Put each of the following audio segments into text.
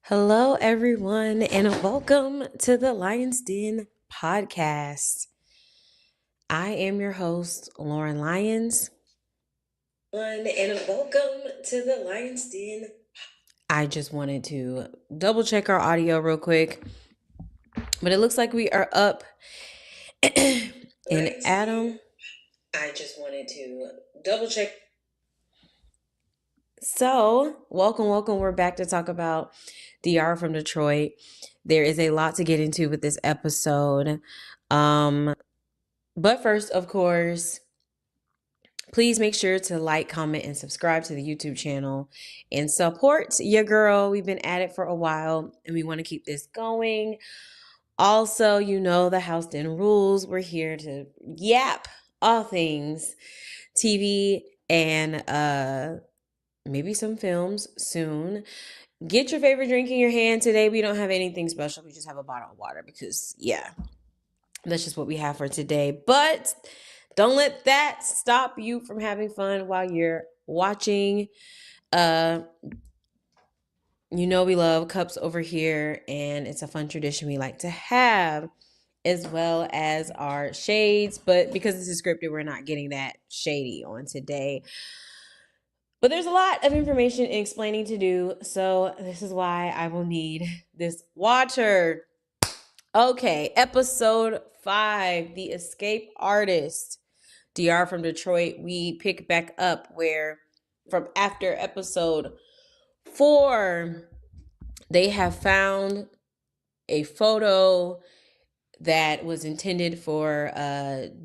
Hello, everyone, and welcome to the Lyons Den Podcast. I am your host, Lauren Lyons. And welcome to the Lyons Den. I just wanted to double check our audio real quick, but it looks like we are up. And Adam, I just wanted to double check. So, welcome. We're back to talk about Diarra from Detroit. There is a lot to get into with this episode. But first, of course, please make sure to like, comment, and subscribe to the YouTube channel and support your girl. We've been at it for a while and we want to keep this going. Also, you know the House Den rules. We're here to yap all things TV and maybe some films soon. Get your favorite drink in your hand. Today we don't have anything special. We just have a bottle of water because, yeah, that's just what we have for today. But don't let that stop you from having fun while you're watching. You know we love cups over here, and it's a fun tradition we like to have, as well as our shades. But because this is scripted, we're not getting that shady on today. But there's a lot of information and explaining to do, so this is why I will need this water. Okay, episode 5, The Escape Artist. Diarra from Detroit. We pick back up where from after episode 4, they have found a photo that was intended for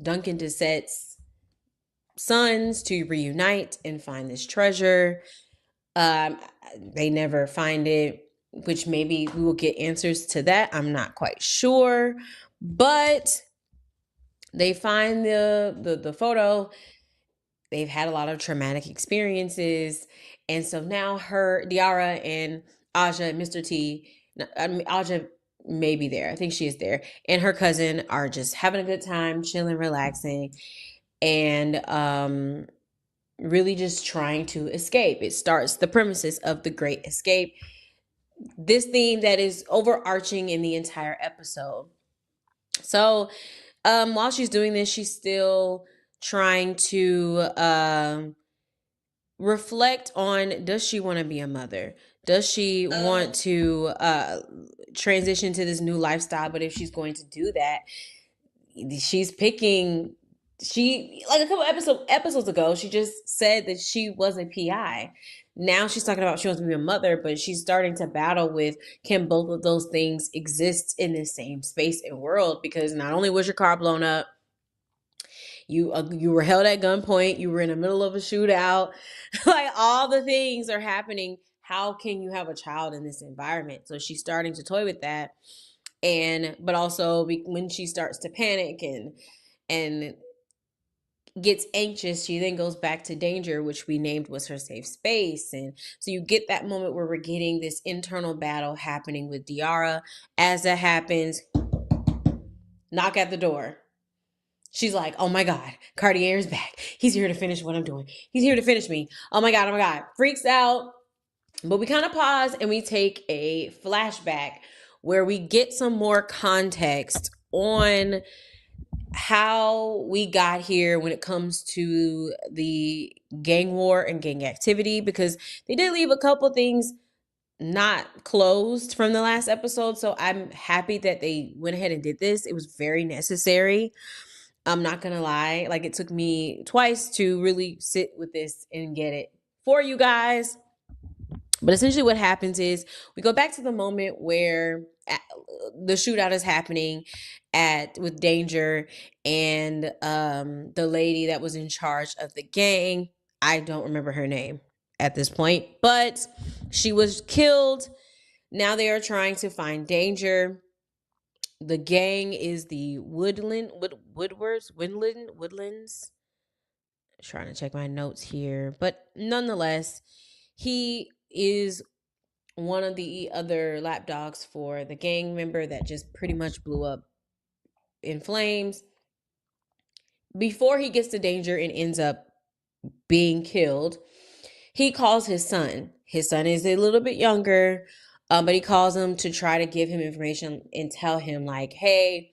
Duncan Dissette's sons to reunite and find this treasure. They never find it, which maybe we will get answers to that. I'm not quite sure, but they find the photo. They've had a lot of traumatic experiences, and so now Diarra and Aja and Mr. T, Aja may be there. I think she is there, and her cousin are just having a good time, chilling, relaxing, and really just trying to escape. It starts the premises of the Great Escape, this theme that is overarching in the entire episode. So while she's doing this, she's still trying to reflect on, does she want to be a mother? Does she want to transition to this new lifestyle? But if she's going to do that, she's picking, she, like a couple episodes ago, she just said that she was a PI. Now she's talking about she wants to be a mother, but she's starting to battle with, can both of those things exist in the same space and world? Because not only was your car blown up, you were held at gunpoint, you were in the middle of a shootout, like all the things are happening. How can you have a child in this environment? So she's starting to toy with that, but also when she starts to panic and gets anxious, she then goes back to Danger, which we named was her safe space. And so you get that moment where we're getting this internal battle happening with Diarra. As that happens, knock at the door. She's like, oh my God, Cartier is back. He's here to finish what I'm doing. He's here to finish me. Oh my God. Freaks out. But we kind of pause and we take a flashback where we get some more context on how we got here when it comes to the gang war and gang activity, because they did leave a couple things not closed from the last episode. So I'm happy that they went ahead and did this. It was very necessary. I'm not gonna lie, like it took me twice to really sit with this and get it for you guys. But essentially what happens is we go back to the moment where the shootout is happening with Danger and the lady that was in charge of the gang. I don't remember her name at this point, but she was killed. Now they are trying to find Danger. The gang is the Woodlands. Trying to check my notes here, but nonetheless, he is one of the other lapdogs for the gang member that just pretty much blew up in flames. Before he gets to Danger and ends up being killed, he calls his son. His son is a little bit younger. But he calls him to try to give him information and tell him like, hey,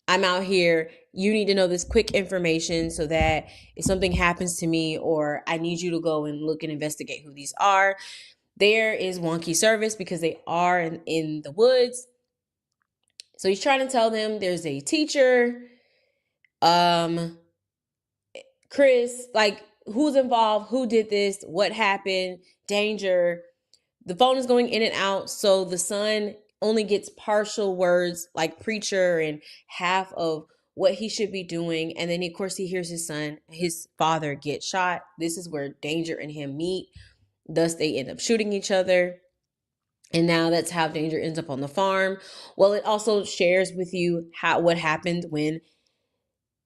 I'm out here. You need to know this quick information so that if something happens to me or I need you to go and look and investigate who these are. There is wonky service because they are in the woods. So he's trying to tell them there's a teacher, Chris, like who's involved, who did this, what happened, danger. The phone is going in and out. So the son only gets partial words like preacher and half of what he should be doing. And then, of course, he hears his father get shot. This is where danger and him meet. Thus, they end up shooting each other. And now that's how danger ends up on the farm. Well, it also shares with you what happened when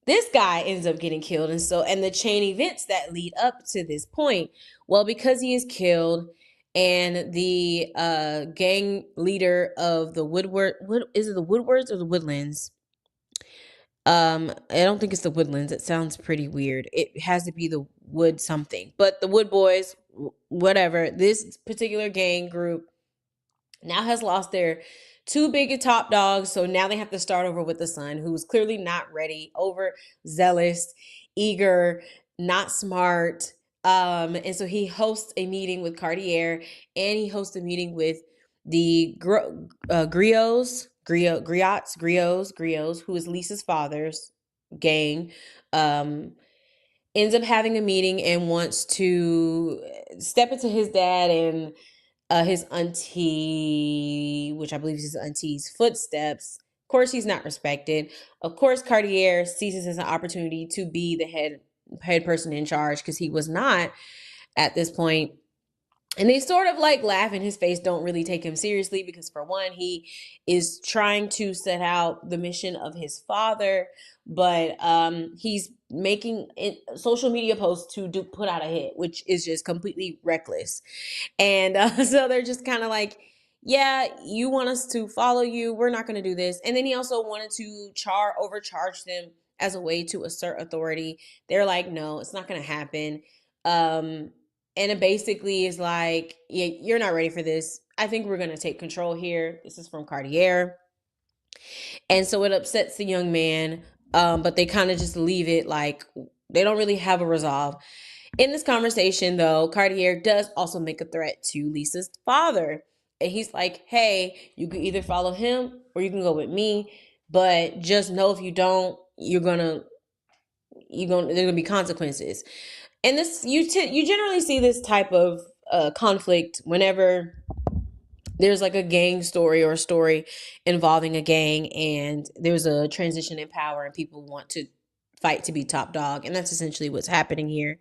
this guy ends up getting killed. And the chain events that lead up to this point. Well, because he is killed and the gang leader of the is it the Woodwards or the Woodlands? I don't think it's the Woodlands. It sounds pretty weird. It has to be the Wood something. But the Wood Boys, whatever, this particular gang group now has lost their two big top dogs. So now they have to start over with the son, who's clearly not ready, overzealous, eager, not smart. And so he hosts a meeting with Cartier, and he hosts a meeting with the Griots, who is Lisa's father's gang. Ends up having a meeting and wants to step into his dad and his auntie, which I believe is his auntie's footsteps. Of course, he's not respected. Of course, Cartier sees this as an opportunity to be the head person in charge because he was not at this point. And they sort of like laugh in his face, don't really take him seriously because, for one, he is trying to set out the mission of his father, but he's making social media posts to put out a hit, which is just completely reckless. And so they're just kind of like, yeah, you want us to follow you. We're not going to do this. And then he also wanted to overcharge them as a way to assert authority. They're like, no, it's not going to happen. And it basically is like, yeah, you're not ready for this. I think we're going to take control here. This is from Cartier. And so it upsets the young man. But they kind of just leave it like they don't really have a resolve. In this conversation, though, Cartier does also make a threat to Lisa's father. And he's like, hey, you can either follow him or you can go with me. But just know if you don't, there's gonna be consequences. And this you generally see this type of conflict whenever there's like a gang story or a story involving a gang and there's a transition in power and people want to fight to be top dog. And that's essentially what's happening here.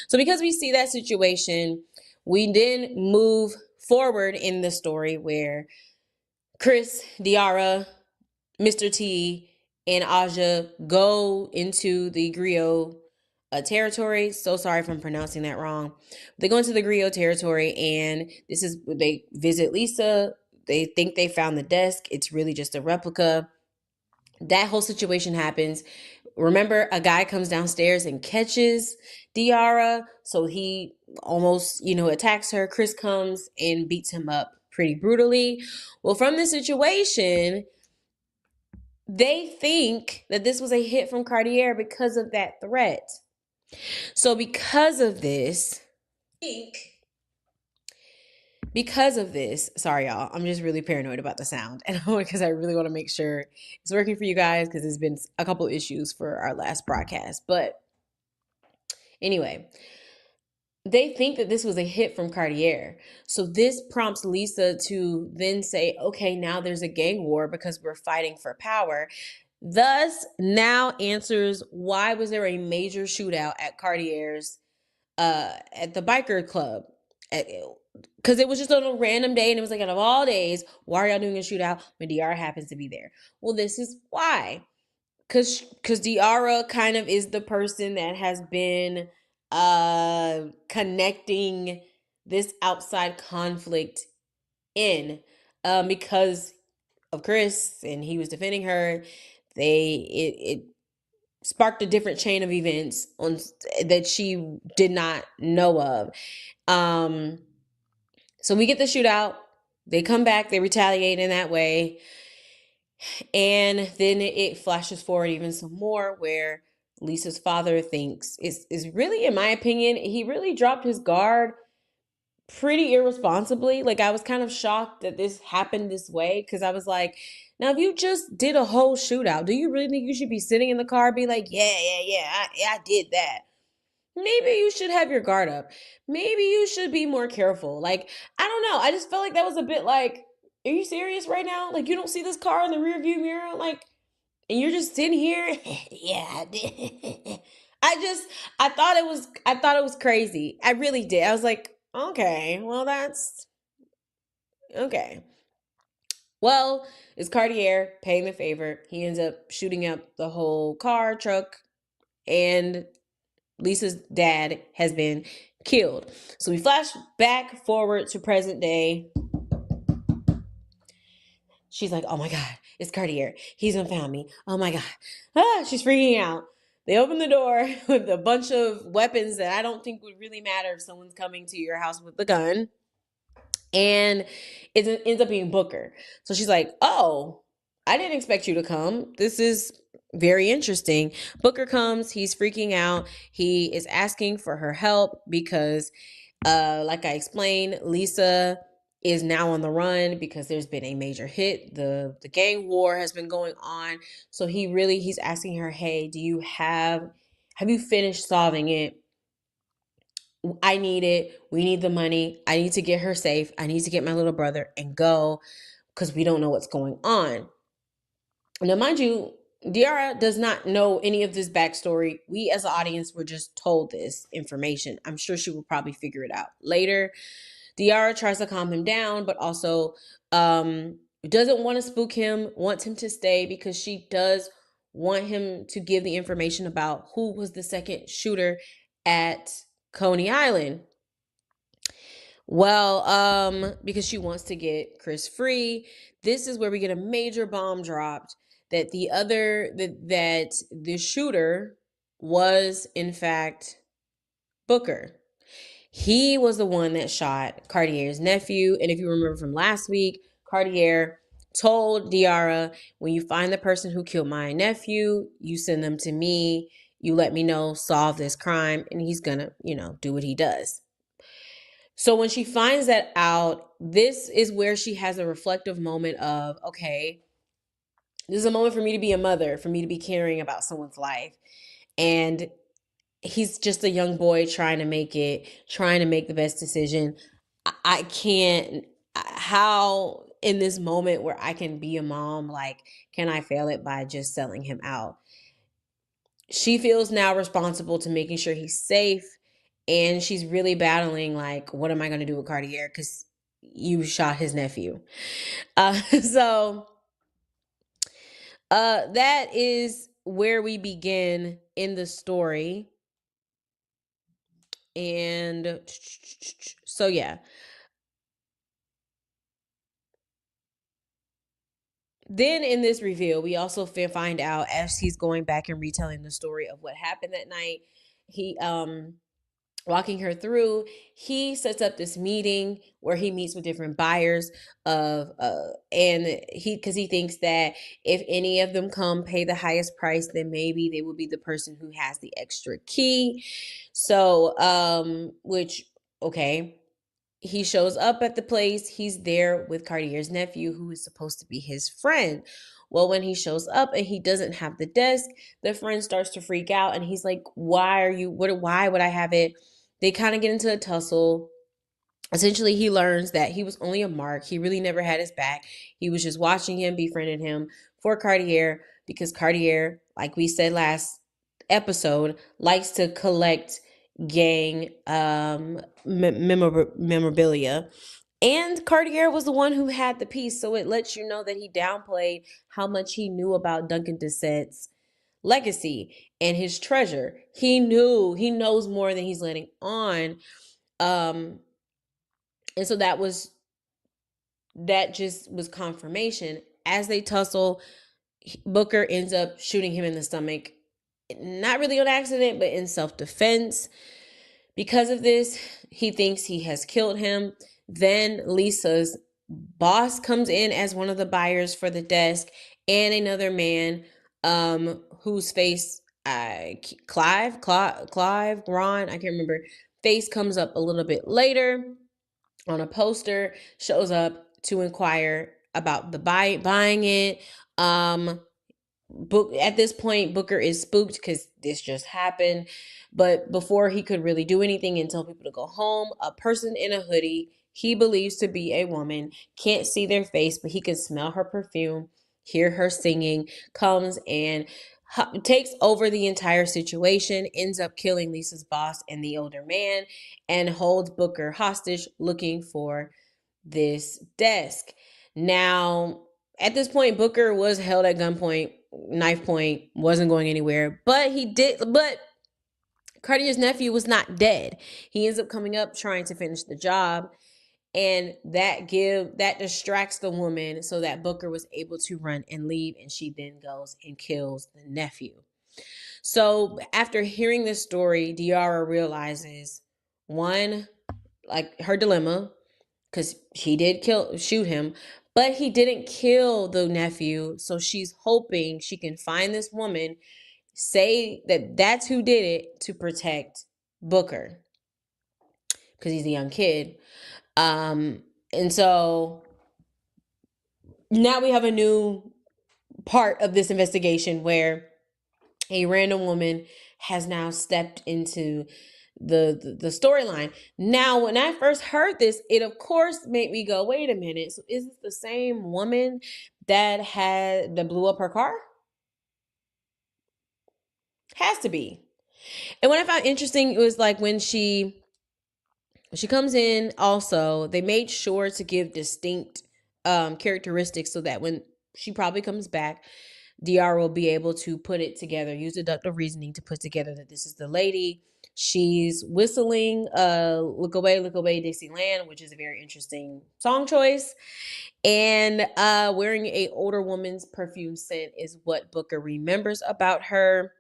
So because we see that situation, we then move forward in the story where Chris, Diarra, Mr. T, and Aja go into the Griot territory. So sorry if I'm pronouncing that wrong. They go into the Griot territory, and they visit Lisa. They think they found the desk. It's really just a replica. That whole situation happens. Remember, a guy comes downstairs and catches Diarra, so he almost, attacks her. Chris comes and beats him up pretty brutally. Well, from this situation, they think that this was a hit from Cartier because of that threat. So because of this, sorry y'all, I'm just really paranoid about the sound, and because I really want to make sure it's working for you guys because there's been a couple of issues for our last broadcast. But anyway, they think that this was a hit from Cartier. So this prompts Lisa to then say, okay, now there's a gang war because we're fighting for power. Thus, now answers why was there a major shootout at Cartier's at the biker club? Because it was just on a random day, and it was like, out of all days, why are y'all doing a shootout when Diarra happens to be there? Well, this is why. Because Diarra kind of is the person that has been connecting this outside conflict in because of Chris, and he was defending her. It sparked a different chain of events that she did not know of. So we get the shootout. They come back, they retaliate in that way. And then it flashes forward even some more where Lisa's father thinks is really, in my opinion, he really dropped his guard pretty irresponsibly. Like, I was kind of shocked that this happened this way, because I was like, now if you just did a whole shootout, do you really think you should be sitting in the car be like, I did that? Maybe you should have your guard up. Maybe you should be more careful. Like, I don't know. I just felt like that was a bit like, are you serious right now? Like, you don't see this car in the rear view mirror? Like, and you're just sitting here? Yeah, I did. I thought it was crazy. I really did. I was like, okay, well, that's okay. Well, it's Cartier paying the favor. He ends up shooting up the whole car, truck, and Lisa's dad has been killed. So we flash back forward to present day. She's like, oh my God, it's Cartier. He's gonna found me. Oh my God. She's freaking out. They open the door with a bunch of weapons that I don't think would really matter if someone's coming to your house with a gun. And it ends up being Booker. So she's like, oh, I didn't expect you to come. This is very interesting. Booker comes. He's freaking out. He is asking for her help because, like I explained, Lisa is now on the run because there's been a major hit. The gang war has been going on. So he's asking her, hey, have you finished solving it? I need it. We need the money. I need to get her safe. I need to get my little brother and go, because we don't know what's going on. Now, mind you, Diarra does not know any of this backstory. We as an audience were just told this information. I'm sure she will probably figure it out later. Diarra tries to calm him down, but also doesn't want to spook him, wants him to stay because she does want him to give the information about who was the second shooter at Coney Island. Well, because she wants to get Chris free. This is where we get a major bomb dropped that that the shooter was in fact Booker. He was the one that shot Cartier's nephew. And if you remember from last week, Cartier told Diarra, when you find the person who killed my nephew, you send them to me, you let me know, solve this crime, and he's gonna, do what he does. So when she finds that out, this is where she has a reflective moment of, okay, this is a moment for me to be a mother, for me to be caring about someone's life. And he's just a young boy trying to make the best decision. I can't, how in this moment where I can be a mom, like, can I fail it by just selling him out? She feels now responsible to making sure he's safe. And she's really battling, like, what am I going to do with Cartier? Because you shot his nephew. So that is where we begin in the story. And so, yeah. Then in this reveal, we also find out, as he's going back and retelling the story of what happened that night, he walking her through, he sets up this meeting where he meets with different buyers of and because he thinks that if any of them come pay the highest price, then maybe they will be the person who has the extra key. So which, okay, he shows up at the place. He's there with Cartier's nephew, who is supposed to be his friend. Well, when he shows up and he doesn't have the desk, the friend starts to freak out, and he's like, why would I have it? They kind of get into a tussle. Essentially, he learns that he was only a mark. He really never had his back. He was just watching him, befriended him for Cartier, because Cartier, like we said last episode, likes to collect gang memorabilia. And Cartier was the one who had the piece, so it lets you know that he downplayed how much he knew about Duncan Dusset's legacy and his treasure. He knows more than he's letting on. And so that just was confirmation. As they tussle, Booker ends up shooting him in the stomach, not really on accident, but in self-defense. Because of this, he thinks he has killed him. Then Lisa's Boss comes in as one of the buyers for the desk, and another man, whose face, Clive, Ron, I can't remember. Face comes up a little bit later on a poster, shows up to inquire about the buying it. Um, Book at this point, Booker is spooked because this just happened. But before he could really do anything and tell people to go home, a person in a hoodie he believes to be a woman, can't see their face, but he can smell her perfume, hear her singing, comes and takes over the entire situation, ends up killing Lisa's boss and the older man, and holds Booker hostage looking for this desk. Now, at this point, Booker was held at gunpoint, knife point, wasn't going anywhere. But Cartier's nephew was not dead. He ends up coming up trying to finish the job. And that distracts the woman so that Booker was able to run and leave, and she then goes and kills the nephew. So after hearing this story, Diarra realizes, one, like her dilemma, because he did shoot him, but he didn't kill the nephew. So she's hoping she can find this woman, say that that's who did it, to protect Booker because he's a young kid. And so now we have a new part of this investigation where a random woman has now stepped into the storyline. Now, when I first heard this, it of course made me go, wait a minute. So is this the same woman that blew up her car? Has to be. And what I found interesting, it was like when she comes in, also, they made sure to give distinct characteristics so that when she probably comes back, DR will be able to put it together, use deductive reasoning to put together that this is the lady. She's whistling Look Away, Dixieland, which is a very interesting song choice. And wearing a older woman's perfume scent is what Booker remembers about her.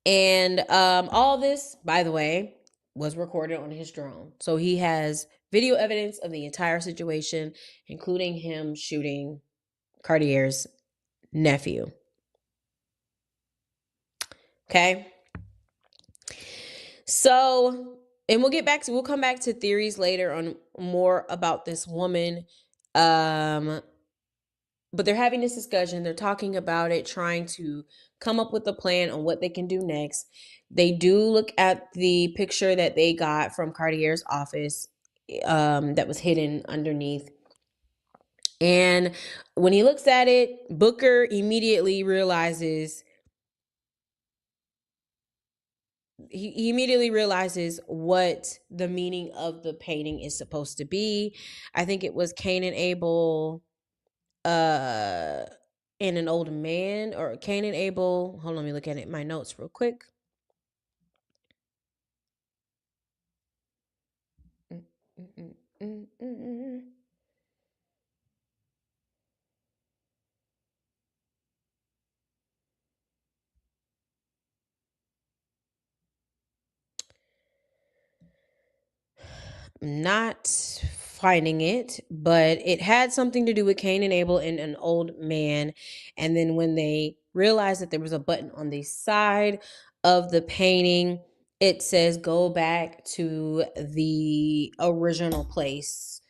And all this, by the way, was recorded on his drone. So he has video evidence of the entire situation, including him shooting Cartier's nephew. Okay. So, and we'll come back to theories later on more about this woman. But they're having this discussion. They're talking about it, trying to come up with a plan on what they can do next. They do look at the picture that they got from Cartier's office, that was hidden underneath. And when he looks at it, Booker immediately realizes what the meaning of the painting is supposed to be. I think it was Cain and Abel, and an old man, or Cain and Abel. Hold on, let me look at it, my notes real quick. Not finding it, but it had something to do with Cain and Abel and an old man. And then when they realized that there was a button on the side of the painting, it says go back to the original place,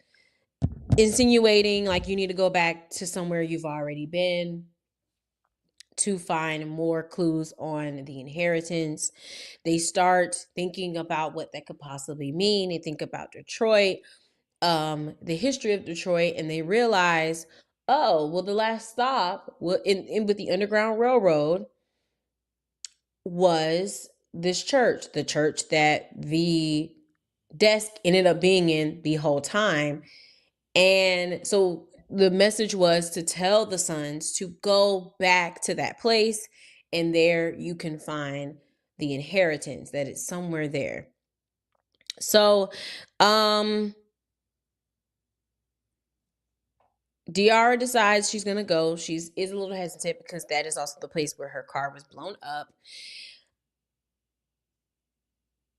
insinuating like you need to go back to somewhere you've already been to find more clues on the inheritance. They start thinking about what that could possibly mean. They think about Detroit, the history of Detroit, and they realize, oh, well, the last stop in with the Underground Railroad was this church, the church that the desk ended up being in the whole time. And so the message was to tell the sons to go back to that place, and there you can find the inheritance, that it's somewhere there. So, Diarra decides she's gonna go. She's a little hesitant because that is also the place where her car was blown up.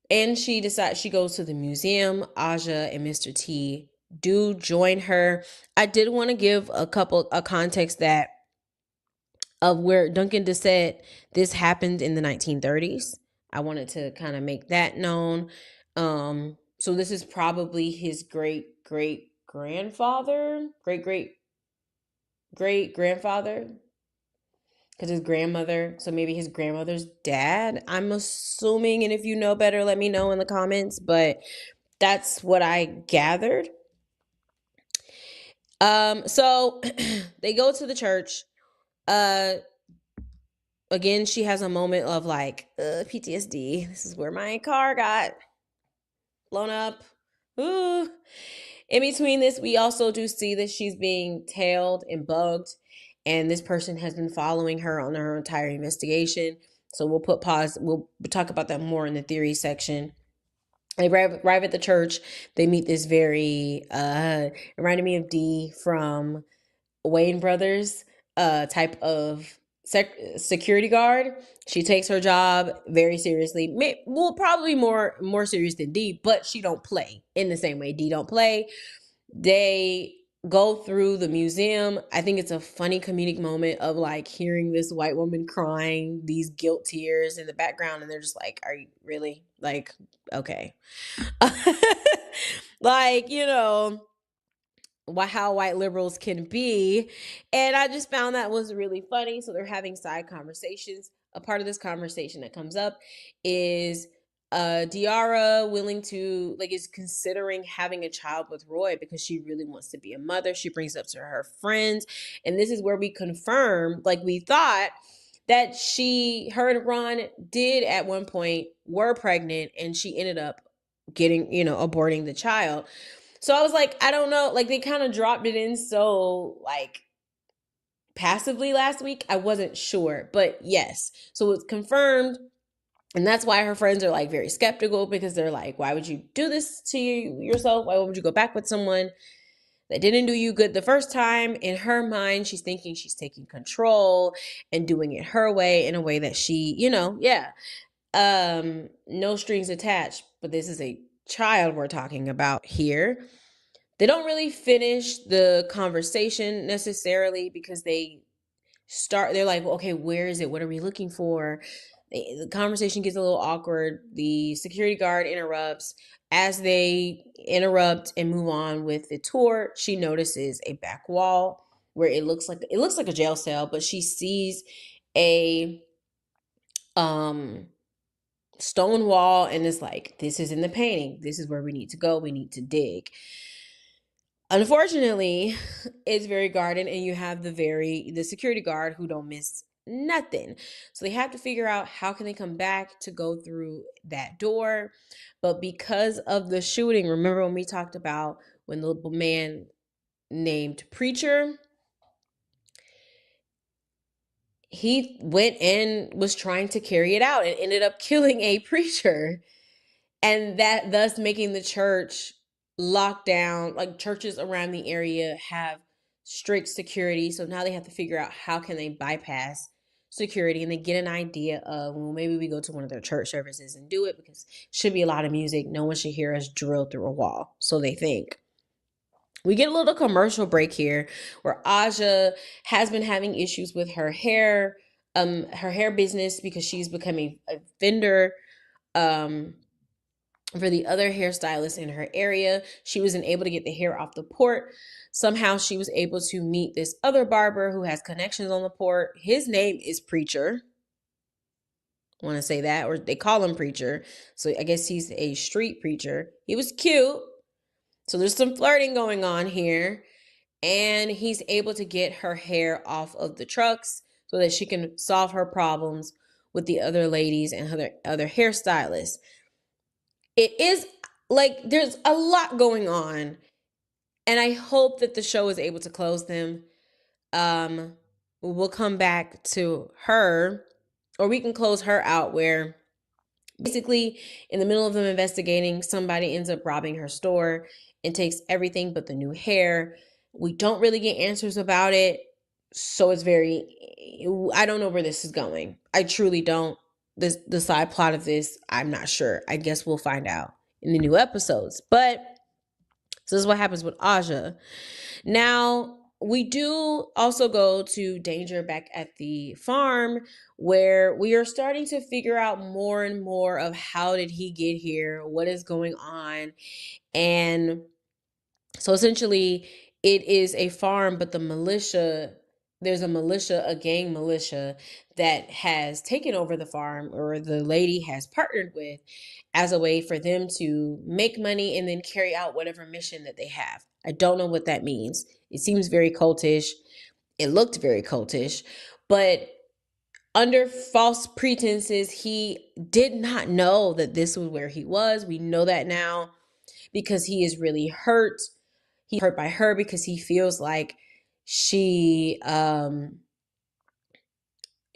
And she decides she goes to the museum. Aja and Mr. T do join her. I did want to give a context that of where Duncan just said this happened in the 1930s. I wanted to kind of make that known. So this is probably his great great grandfather, great grandfather, because his grandmother, so maybe his grandmother's dad, I'm assuming. And if you know better, let me know in the comments. But that's what I gathered. So they go to the church. Again, she has a moment of like PTSD. This is where my car got blown up. Ooh. In between this, we also do see that she's being tailed and bugged, and this person has been following her on her entire investigation. So we'll put pause. We'll talk about that more in the theory section. They arrive at the church. They meet this very reminded me of Dee from Wayne Brothers type of security guard. She takes her job very seriously. Well, probably more serious than Dee, but she don't play in the same way Dee don't play. They go through the museum. I think it's a funny comedic moment of like hearing this white woman crying, these guilt tears in the background, and they're just like, "Are you really like okay?" Like, how white liberals can be. And I just found that was really funny. So they're having side conversations. A part of this conversation that comes up is Diarra is considering having a child with Roy because she really wants to be a mother. She brings it up to her friends. And this is where we confirm, like we thought, that her and Ron did at one point were pregnant, and she ended up getting, aborting the child. So I was like, I don't know, like they kind of dropped it in so like passively last week. I wasn't sure, but yes. So it's confirmed. And that's why her friends are like very skeptical, because they're like, why would you do this to yourself? Why would you go back with someone that didn't do you good the first time? In her mind, she's thinking she's taking control and doing it her way, in a way that she, no strings attached. But this is a child we're talking about here. They don't really finish the conversation necessarily, because they're like, well, okay, where is it? What are we looking for? The conversation gets a little awkward. The security guard interrupts. As they interrupt and move on with the tour, she notices a back wall where it looks like a jail cell, but she sees a stone wall and is like, this is in the painting. This is where we need to go. We need to dig. Unfortunately, it's very guarded, and you have the security guard who don't miss nothing. So they have to figure out how can they come back to go through that door. But because of the shooting, remember when we talked about when the man named Preacher, he went and was trying to carry it out and ended up killing a preacher. And that thus making the church locked down. Like, churches around the area have strict security, so now they have to figure out how can they bypass security, and they get an idea of, well, maybe we go to one of their church services and do it, because should be a lot of music, no one should hear us drill through a wall, so they think. We get a little commercial break here where Aja has been having issues with her hair business, because she's becoming a vendor for the other hairstylists in her area. She wasn't able to get the hair off the port. Somehow she was able to meet this other barber who has connections on the port. His name is Preacher. I want to say that, or they call him Preacher. So I guess he's a street preacher. He was cute. So there's some flirting going on here. And he's able to get her hair off of the trucks so that she can solve her problems with the other ladies and other hairstylists. It is like there's a lot going on, and I hope that the show is able to close them. We'll come back to her, or we can close her out, where basically in the middle of them investigating, somebody ends up robbing her store and takes everything but the new hair. We don't really get answers about it, so it's I don't know where this is going. I truly don't. The side plot of this, I'm not sure. I guess we'll find out in the new episodes. But So this is what happens with Aja. Now, we do also go to Danger back at the farm, where we are starting to figure out more and more of how did he get here, what is going on. And so essentially, it is a farm, but there's a militia, a gang militia that has taken over the farm, or the lady has partnered with, as a way for them to make money and then carry out whatever mission that they have. I don't know what that means. It seems very cultish. It looked very cultish, but under false pretenses, he did not know that this was where he was. We know that now because he is really hurt. He's hurt by her because he feels like she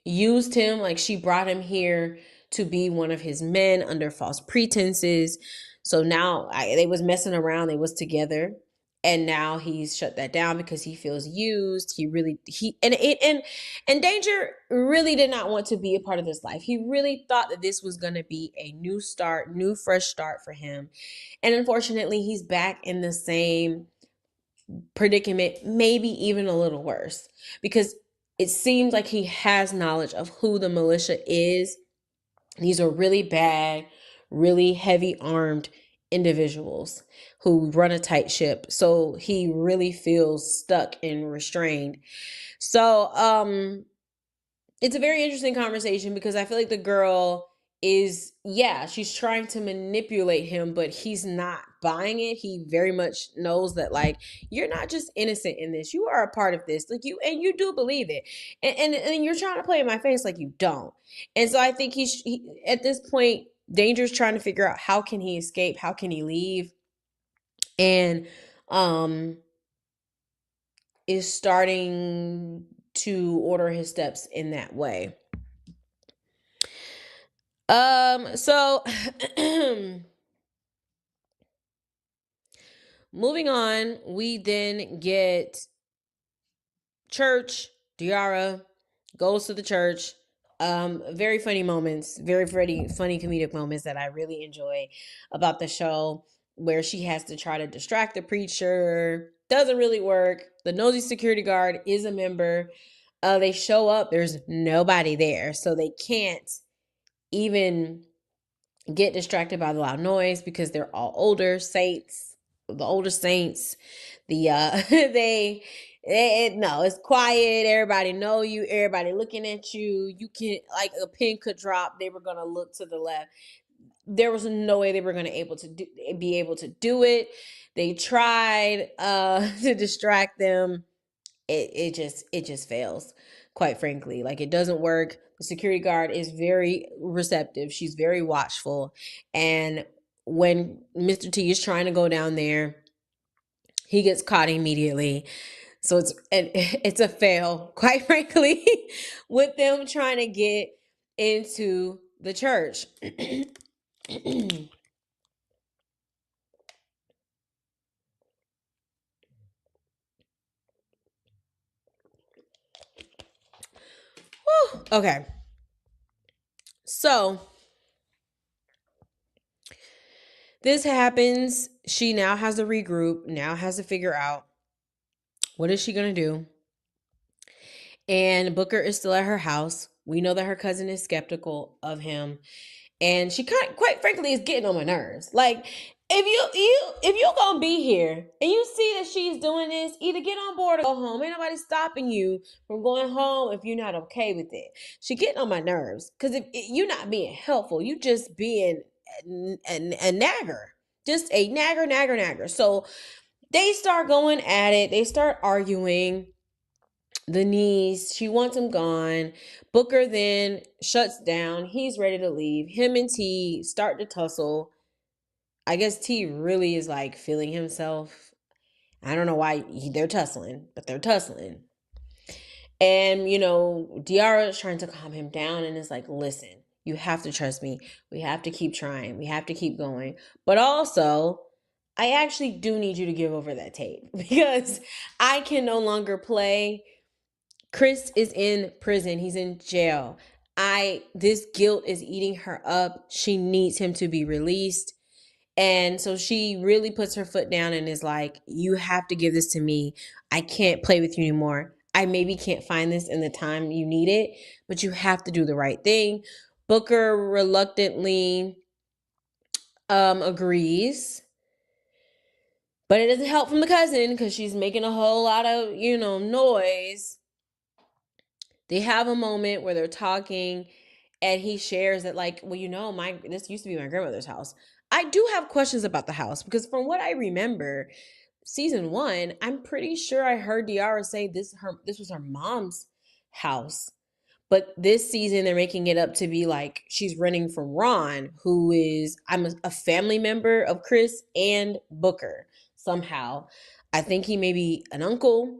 used him, like she brought him here to be one of his men under false pretenses. So now they was messing around, they was together, and now he's shut that down because he feels used. And Danger really did not want to be a part of this life. He really thought that this was going to be a new start, new fresh start for him. And unfortunately, he's back in the same predicament, maybe even a little worse, because it seems like he has knowledge of who the militia is. These are really bad, really heavy armed individuals who run a tight ship. So he really feels stuck and restrained. So it's a very interesting conversation, because I feel like the girl is, yeah, she's trying to manipulate him, but he's not buying it. He very much knows that, like, you're not just innocent in this. You are a part of this. Like, you do believe it. And you're trying to play in my face like you don't. And so I think he at this point, Danger's trying to figure out how can he escape? How can he leave? And is starting to order his steps in that way. So moving on, we then get church. Diarra goes to the church. Very funny moments, very funny comedic moments that I really enjoy about the show, where she has to try to distract the preacher. Doesn't really work. The nosy security guard is a member. They show up, there's nobody there, so they can't even get distracted by the loud noise because they're all older saints. The older saints, no, it's quiet. Everybody know you. Everybody looking at you. You can, like, a pin could drop. They were gonna look to the left. There was no way they were gonna be able to do it. They tried to distract them. It just fails, quite frankly. Like, it doesn't work. The security guard is very receptive. She's very watchful. And when Mr. T is trying to go down there, he gets caught immediately. So it's a fail, quite frankly, with them trying to get into the church. Okay. So this happens. She now has to regroup, now has to figure out what is she going to do. And Booker is still at her house. We know that her cousin is skeptical of him. And she quite frankly is getting on my nerves. Like, if you gonna be here and you see that she's doing this, either get on board or go home. Ain't nobody stopping you from going home if you're not okay with it. She getting on my nerves, because if you're not being helpful, you just being a nagger, just a nagger. So they start going at it. They start arguing. The niece, she wants him gone. Booker then shuts down. He's ready to leave. Him and T start to tussle. I guess T really is, like, feeling himself. I don't know why they're tussling, but they're tussling. And, Diarra is trying to calm him down and is like, listen, you have to trust me. We have to keep trying. We have to keep going. But also, I actually do need you to give over that tape, because I can no longer play. Chris is in prison. He's in jail. This guilt is eating her up. She needs him to be released. And so she really puts her foot down and is like, you have to give this to me. I can't play with you anymore. I maybe can't find this in the time you need it, but you have to do the right thing. Booker reluctantly agrees, but it doesn't help from the cousin because she's making a whole lot of, noise. They have a moment where they're talking and he shares that, like, well, this used to be my grandmother's house. I do have questions about the house because from what I remember, season 1, I'm pretty sure I heard Diarra say this was her mom's house. But this season, they're making it up to be like she's running from Ron, who is a family member of Chris and Booker somehow. I think he may be an uncle,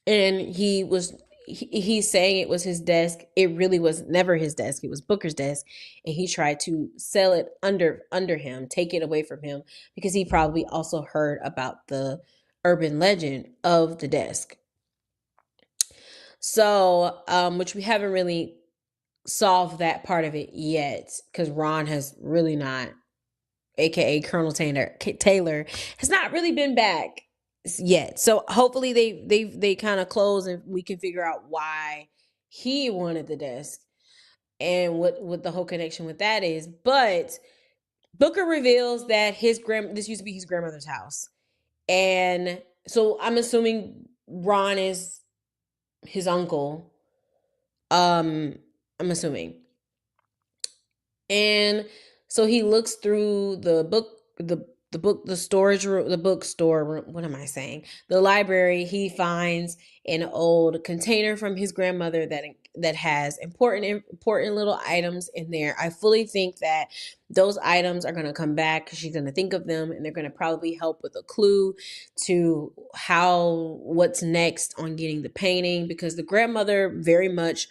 and he's saying it was his desk. It really was never his desk. It was Booker's desk, and he tried to sell it under him, take it away from him, because he probably also heard about the urban legend of the desk. So, which we haven't really solved that part of it yet, because Ron has really not, aka Colonel Taylor, has not really been back yet. So hopefully they kind of close and we can figure out why he wanted the desk and what the whole connection with that is. But Booker reveals that this used to be his grandmother's house, and so I'm assuming Ron is his uncle. I'm assuming. And so he looks through the bookstore room. What am I saying? The library. He finds an old container from his grandmother that has important little items in there. I fully think that those items are going to come back because she's going to think of them, and they're going to probably help with a clue to what's next on getting the painting, because the grandmother very much,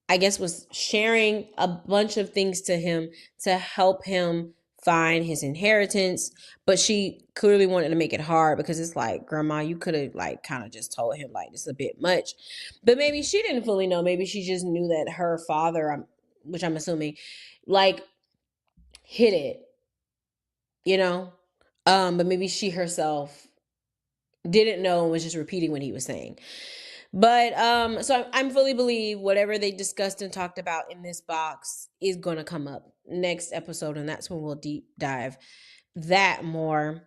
I guess, was sharing a bunch of things to him to help him find his inheritance. But she clearly wanted to make it hard because it's like, Grandma, you could have like kind of just told him like, this is a bit much. But maybe she didn't fully know. Maybe she just knew that her father, which I'm assuming, like, hid it, but maybe she herself didn't know and was just repeating what he was saying. But so I'm fully believe whatever they discussed and talked about in this box is going to come up next episode, and that's when we'll deep dive that more.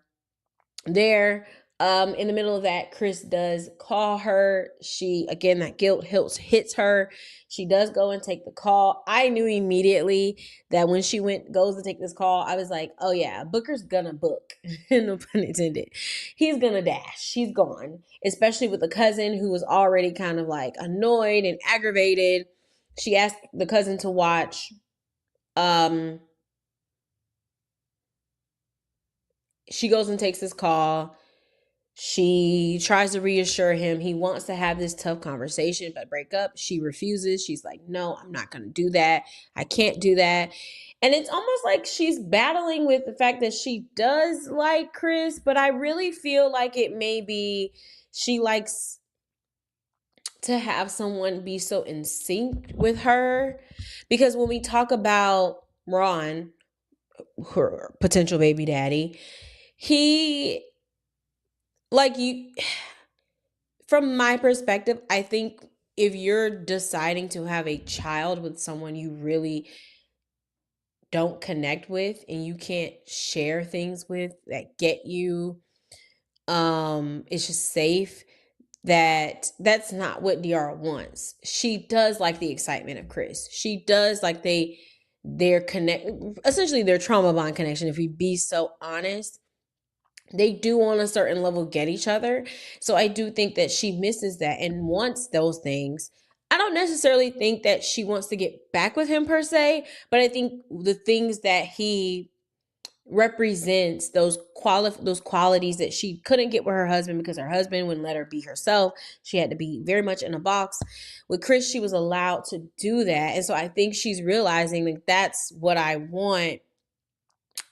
There, in the middle of that, Chris does call her. That guilt hits her. She does go and take the call. I knew immediately that when she goes to take this call, I was like, oh yeah, Booker's gonna book. No pun intended. He's gonna dash. He's gone. Especially with the cousin who was already kind of like annoyed and aggravated. She asked the cousin to watch. She goes and takes this call. She tries to reassure him. He wants to have this tough conversation, but break up. She refuses. She's like, no, I'm not going to do that. I can't do that. And it's almost like she's battling with the fact that she does like Chris, but I really feel like it may be she likes to have someone be so in sync with her. Because when we talk about Ron, her potential baby daddy, he, like, from my perspective, I think if you're deciding to have a child with someone you really don't connect with and you can't share things with that get you, it's just safe, that's not what Diarra wants. She does like the excitement of Chris. She does like their connect, essentially their trauma bond connection, if we be so honest. They do on a certain level get each other. So I do think that she misses that and wants those things. I don't necessarily think that she wants to get back with him per se, but I think the things that he represents, those qualities that she couldn't get with her husband because her husband wouldn't let her be herself. She had to be very much in a box. With Chris, she was allowed to do that. And so I think she's realizing that that's what I want.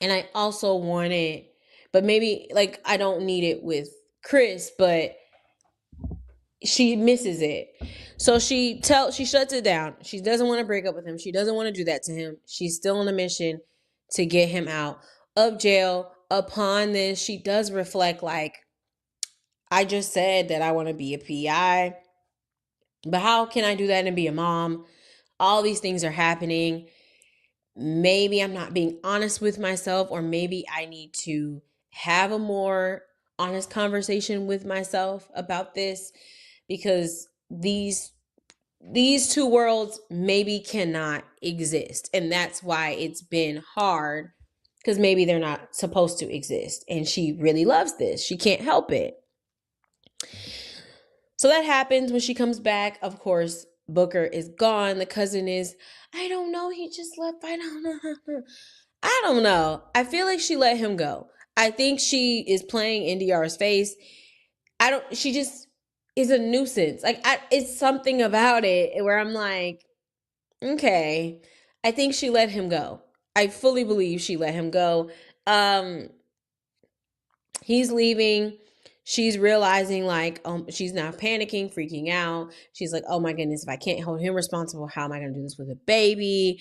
And I also want it, but maybe like I don't need it with Chris, but she misses it. So she shuts it down. She doesn't want to break up with him. She doesn't want to do that to him. She's still on a mission to get him out. of jail. Upon this, she does reflect like, I just said that I want to be a PI, but how can I do that and be a mom? All these things are happening. Maybe I'm not being honest with myself, or maybe I need to have a more honest conversation with myself about this, because these two worlds maybe cannot exist. And that's why it's been hard, because maybe they're not supposed to exist. And she really loves this. She can't help it. So that happens when she comes back. Of course, Booker is gone. The cousin is, I don't know. He just left. I don't know. I don't know. I feel like she let him go. I think she is playing in Diarra's face. She just is a nuisance. Like, it's something about it where I'm like, okay, I think she let him go. I fully believe she let him go. He's leaving. She's realizing, like, she's now panicking, freaking out. She's like, oh my goodness, if I can't hold him responsible, how am I going to do this with a baby?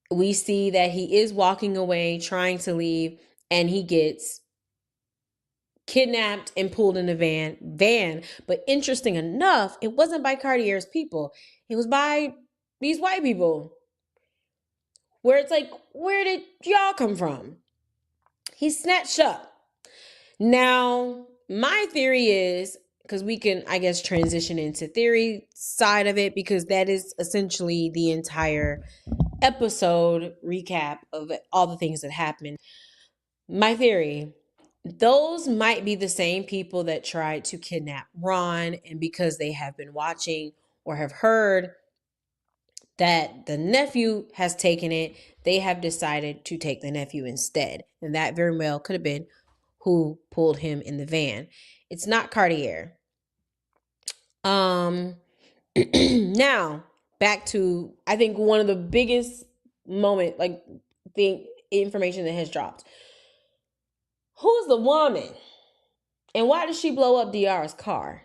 We see that he is walking away, trying to leave, and he gets kidnapped and pulled in a van. But interesting enough, it wasn't by Cartier's people. It was by these white people. Where it's like, where did y'all come from? He's snatched up. Now, my theory is, because we can, I guess, transition into theory side of it, because that is essentially the entire episode recap of all the things that happened. My theory, those might be the same people that tried to kidnap Ron, and because they have been watching or have heard that the nephew has taken it, they have decided to take the nephew instead. And that very well could have been who pulled him in the van. It's not Cartier. Now, back to, I think, one of the biggest information that has dropped. Who's the woman? And why did she blow up Diarra's car?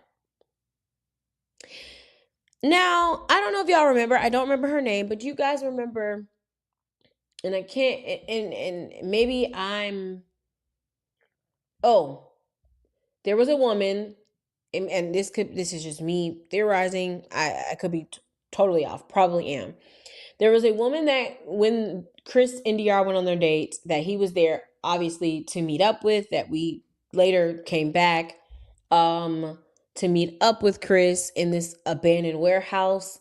Now, I don't know if y'all remember. I don't remember her name, but you guys remember. And I can't, and maybe I'm, there was a woman, and this is just me theorizing. I could be totally off. Probably am. There was a woman that when Chris and Diarra went on their date, that he was there obviously to meet up with, that we later came back to meet up with Chris in this abandoned warehouse,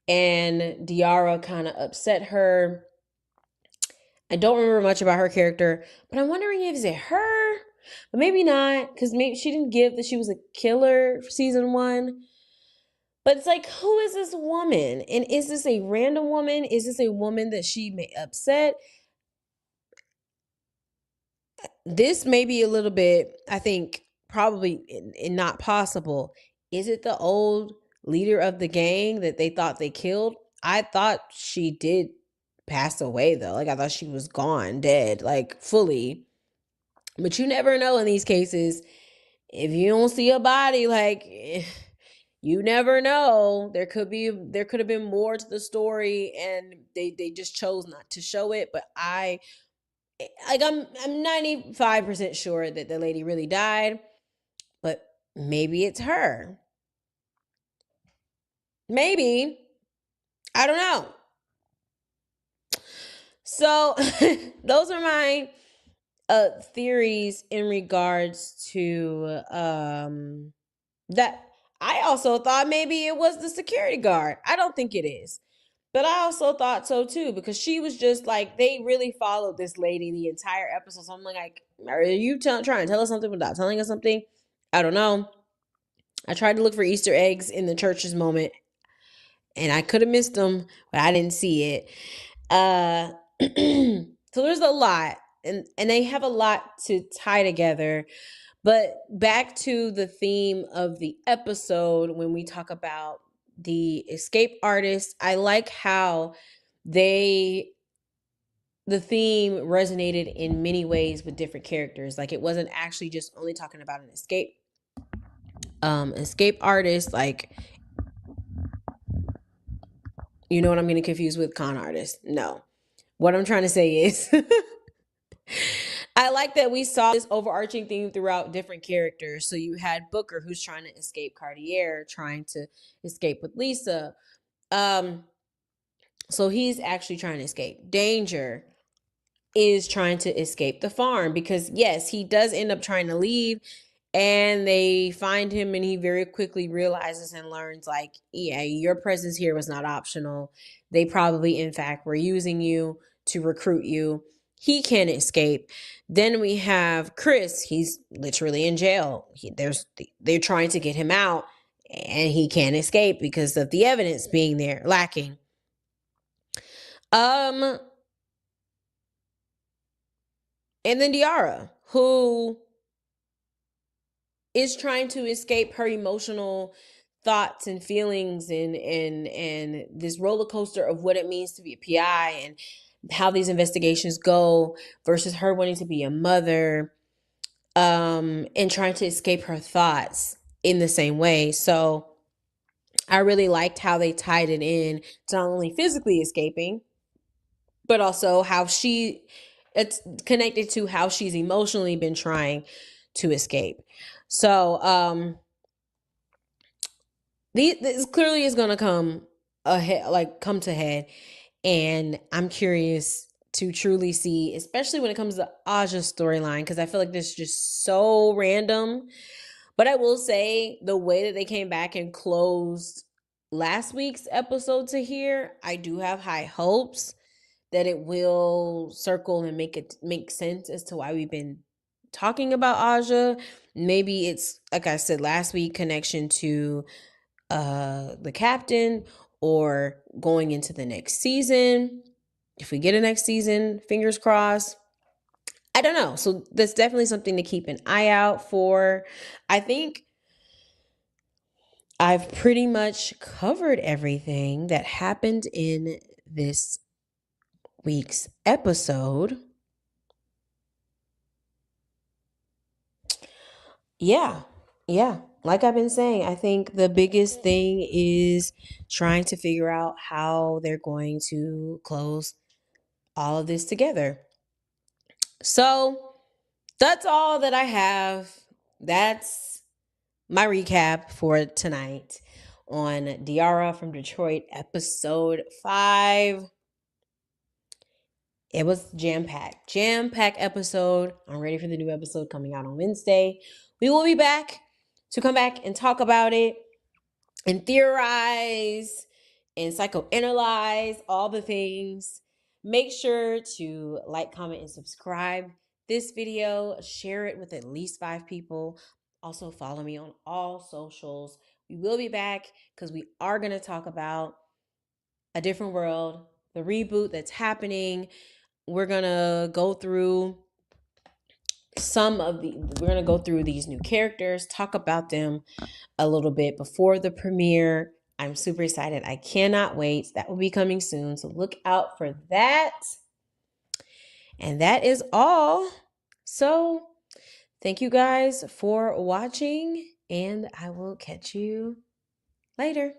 and Diarra kind of upset her. I don't remember much about her character, but I'm wondering if it's her, but maybe not, because maybe she didn't give that she was a killer for season 1. But it's like, who is this woman? And is this a random woman? Is this a woman that she may upset? This may be a little bit, I think, probably not possible. Is it the old leader of the gang that they thought they killed? I thought she did pass away, though. Like, I thought she was gone, dead, like, fully. But you never know in these cases. If you don't see a body, like, you never know. There could have been more to the story, and they just chose not to show it. But I'm 95% sure that the lady really died, but maybe it's her. Maybe. I don't know. So those are my theories in regards to that. I also thought maybe it was the security guard. I don't think it is. But I also thought so too, because she was just like, they really followed this lady the entire episode. So I'm like, are you trying to tell us something without telling us something? I don't know. I tried to look for Easter eggs in the church's moment, and I could have missed them, but I didn't see it. So there's a lot, and they have a lot to tie together. But back to the theme of the episode, when we talk about the escape artist, I like how the theme resonated in many ways with different characters. Like, it wasn't actually just only talking about an escape artist, like, you know what I'm getting confused with? Con artist. No. What I'm trying to say is I like that we saw this overarching theme throughout different characters. So you had Booker, who's trying to escape Cartier, trying to escape with Lisa. Um, so he's actually trying to escape. Danger is trying to escape the farm because, yes, he does end up trying to leave, and they find him, and he very quickly realizes and learns, like, yeah, your presence here was not optional. They probably, in fact, were using you to recruit you. He can't escape. Then we have Chris. He's literally in jail. They're trying to get him out, and he can't escape because of the evidence being there lacking. And then Diarra, who is trying to escape her emotional thoughts and feelings, and this roller coaster of what it means to be a PI and how these investigations go, versus her wanting to be a mother, and trying to escape her thoughts in the same way. So I really liked how they tied it in to not only physically escaping, but also how it's connected to how she's emotionally been trying to escape. So this clearly is going to come to head, and I'm curious to truly see, especially when it comes to Aja's storyline, because I feel like this is just so random. But I will say, the way that they came back and closed last week's episode to here, I do have high hopes that it will circle and make sense as to why we've been talking about Aja. Maybe it's, like I said last week, connection to the captain, or going into the next season. If we get a next season, fingers crossed. I don't know. So that's definitely something to keep an eye out for. I think I've pretty much covered everything that happened in this week's episode. Yeah. Yeah. Like I've been saying, I think the biggest thing is trying to figure out how they're going to close all of this together. So that's all that I have. That's my recap for tonight on Diarra from Detroit, episode 5. It was jam-packed episode. I'm ready for the new episode coming out on Wednesday. We will be back to come back and talk about it and theorize and psychoanalyze all the things. Make sure to like, comment, and subscribe this video. Share it with at least 5 people. Also follow me on all socials. We will be back because we are going to talk about A Different World, the reboot that's happening. We're going to go through these new characters, talk about them a little bit before the premiere. I'm super excited. I cannot wait. That will be coming soon, so look out for that. And that is all. So thank you guys for watching, and I will catch you later.